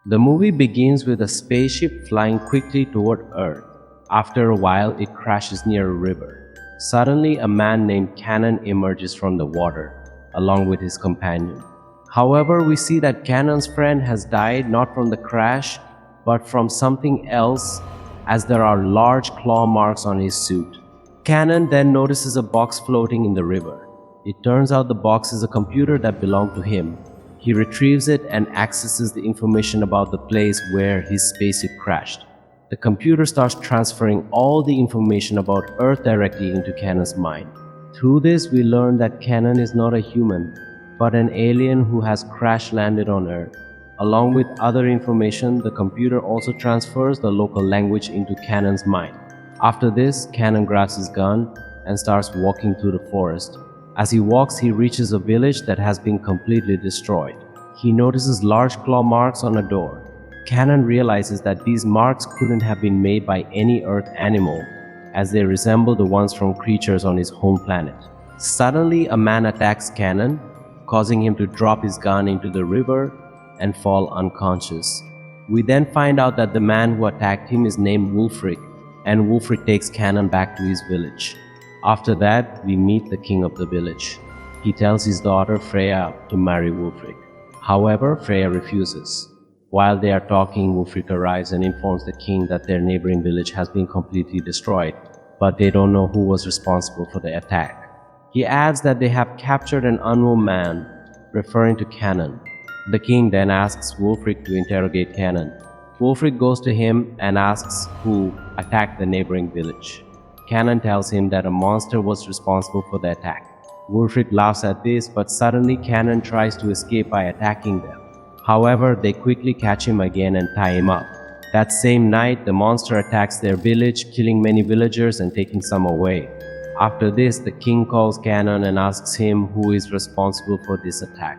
The movie begins with a spaceship flying quickly toward Earth. After a while, it crashes near a river. Suddenly, a man named Canon emerges from the water, along with his companion. However, we see that Canon's friend has died not from the crash, but from something else, as there are large claw marks on his suit. Canon then notices a box floating in the river. It turns out the box is a computer that belonged to him. He retrieves it and accesses the information about the place where his spaceship crashed. The computer starts transferring all the information about Earth directly into Canon's mind. Through this, we learn that Canon is not a human, but an alien who has crash landed on Earth. Along with other information, the computer also transfers the local language into Canon's mind. After this, Canon grabs his gun and starts walking through the forest. As he walks, he reaches a village that has been completely destroyed. He notices large claw marks on a door. Canon realizes that these marks couldn't have been made by any Earth animal, as they resemble the ones from creatures on his home planet. Suddenly, a man attacks Canon, causing him to drop his gun into the river and fall unconscious. We then find out that the man who attacked him is named Wulfric, and Wulfric takes Canon back to his village. After that, we meet the king of the village. He tells his daughter Freya to marry Wulfric. However, Freya refuses. While they are talking, Wulfric arrives and informs the king that their neighboring village has been completely destroyed, but they don't know who was responsible for the attack. He adds that they have captured an unknown man, referring to Canon. The king then asks Wulfric to interrogate Canon. Wulfric goes to him and asks who attacked the neighboring village. Canon tells him that a monster was responsible for the attack. Wulfric laughs at this, but suddenly Canon tries to escape by attacking them. However, they quickly catch him again and tie him up. That same night, the monster attacks their village, killing many villagers and taking some away. After this, the king calls Canon and asks him who is responsible for this attack.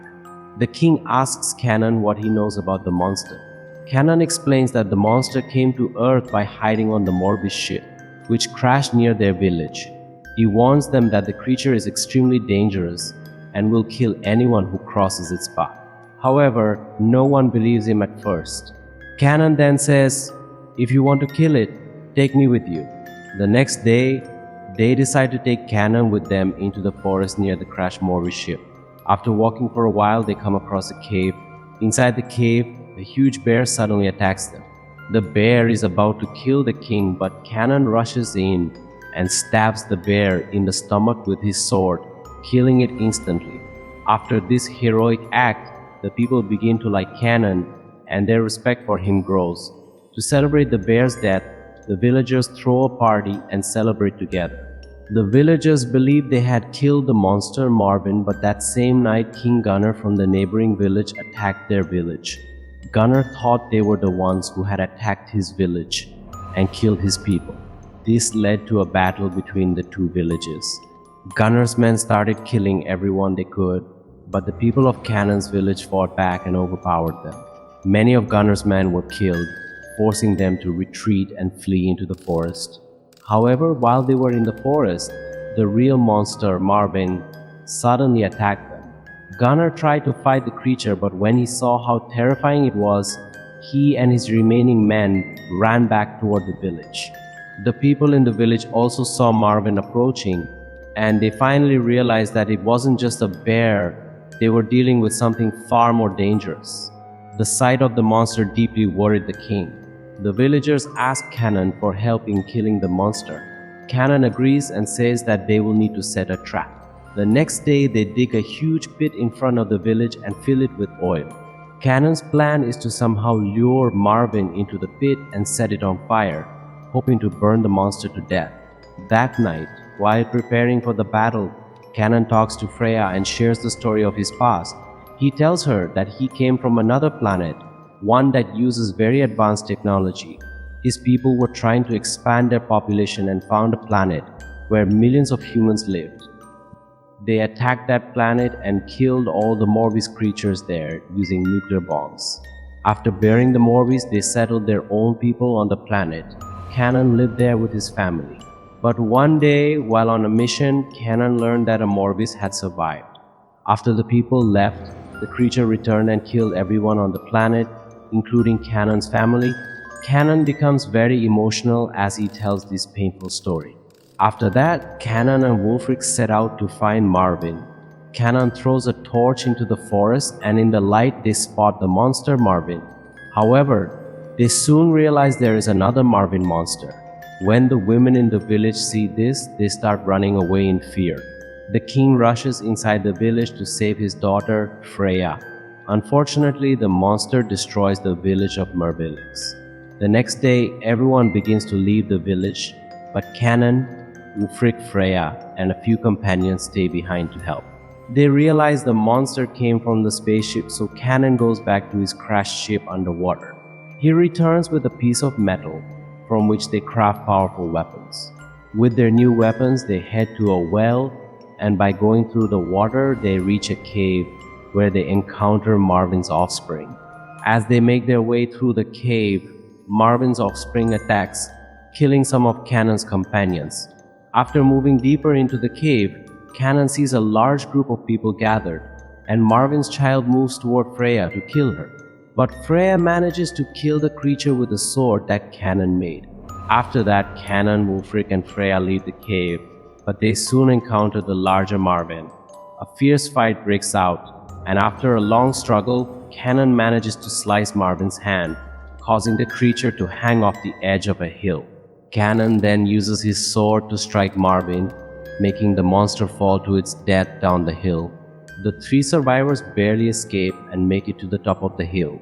The king asks Canon what he knows about the monster. Canon explains that the monster came to Earth by hiding on the Morbis ship, which crashed near their village. He warns them that the creature is extremely dangerous and will kill anyone who crosses its path. However, no one believes him at first. Canon then says, "If you want to kill it, take me with you." The next day, they decide to take Canon with them into the forest near the crashed Morbis ship. After walking for a while, they come across a cave. Inside the cave, a huge bear suddenly attacks them. The bear is about to kill the king, but Canon rushes in and stabs the bear in the stomach with his sword, killing it instantly. After this heroic act, the people begin to like Canon and their respect for him grows. To celebrate the bear's death, the villagers throw a party and celebrate together. The villagers believed they had killed the monster Marvin, but that same night King Gunnar from the neighboring village attacked their village. Gunnar thought they were the ones who had attacked his village and killed his people. This led to a battle between the two villages. Gunnar's men started killing everyone they could, but the people of Canon's village fought back and overpowered them. Many of Gunnar's men were killed, forcing them to retreat and flee into the forest. However, while they were in the forest, the real monster, Marvin, suddenly attacked them. Gunnar tried to fight the creature, but when he saw how terrifying it was, he and his remaining men ran back toward the village. The people in the village also saw Marvin approaching, and they finally realized that it wasn't just a bear, they were dealing with something far more dangerous. The sight of the monster deeply worried the king. The villagers ask Canon for help in killing the monster. Canon agrees and says that they will need to set a trap. The next day, they dig a huge pit in front of the village and fill it with oil. Canon's plan is to somehow lure Marvin into the pit and set it on fire, hoping to burn the monster to death. That night, while preparing for the battle, Canon talks to Freya and shares the story of his past. He tells her that he came from another planet, one that uses very advanced technology. His people were trying to expand their population and found a planet where millions of humans lived. They attacked that planet and killed all the Morbis creatures there using nuclear bombs. After burying the Morbis, they settled their own people on the planet. Canon lived there with his family. But one day, while on a mission, Canon learned that a Morbis had survived. After the people left, the creature returned and killed everyone on the planet, including Canon's family, Canon becomes very emotional as he tells this painful story. After that, Canon and Wulfric set out to find Marvin. Canon throws a torch into the forest, and in the light they spot the monster Marvin. However, they soon realize there is another Marvin monster. When the women in the village see this, they start running away in fear. The king rushes inside the village to save his daughter, Freya. Unfortunately, the monster destroys the village of Mervillix. The next day, everyone begins to leave the village, but Canon, Wulfric, Freya, and a few companions stay behind to help. They realize the monster came from the spaceship, so Canon goes back to his crashed ship underwater. He returns with a piece of metal from which they craft powerful weapons. With their new weapons, they head to a well, and by going through the water, they reach a cave where they encounter Marvin's offspring. As they make their way through the cave, Marvin's offspring attacks, killing some of Canon's companions. After moving deeper into the cave, Canon sees a large group of people gathered, and Marvin's child moves toward Freya to kill her. But Freya manages to kill the creature with a sword that Canon made. After that, Canon, Wulfric, and Freya leave the cave, but they soon encounter the larger Marvin. A fierce fight breaks out, and after a long struggle, Canon manages to slice Marvin's hand, causing the creature to hang off the edge of a hill. Canon then uses his sword to strike Marvin, making the monster fall to its death down the hill. The three survivors barely escape and make it to the top of the hill.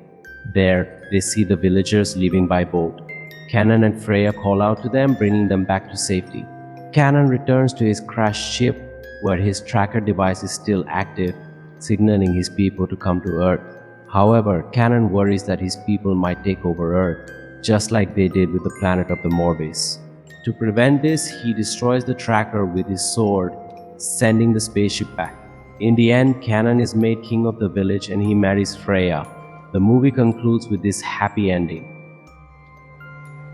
There, they see the villagers leaving by boat. Canon and Freya call out to them, bringing them back to safety. Canon returns to his crashed ship, where his tracker device is still active, signaling his people to come to Earth. However, Canon worries that his people might take over Earth, just like they did with the planet of the Morvis. To prevent this, he destroys the tracker with his sword, sending the spaceship back. In the end, Canon is made king of the village and he marries Freya. The movie concludes with this happy ending.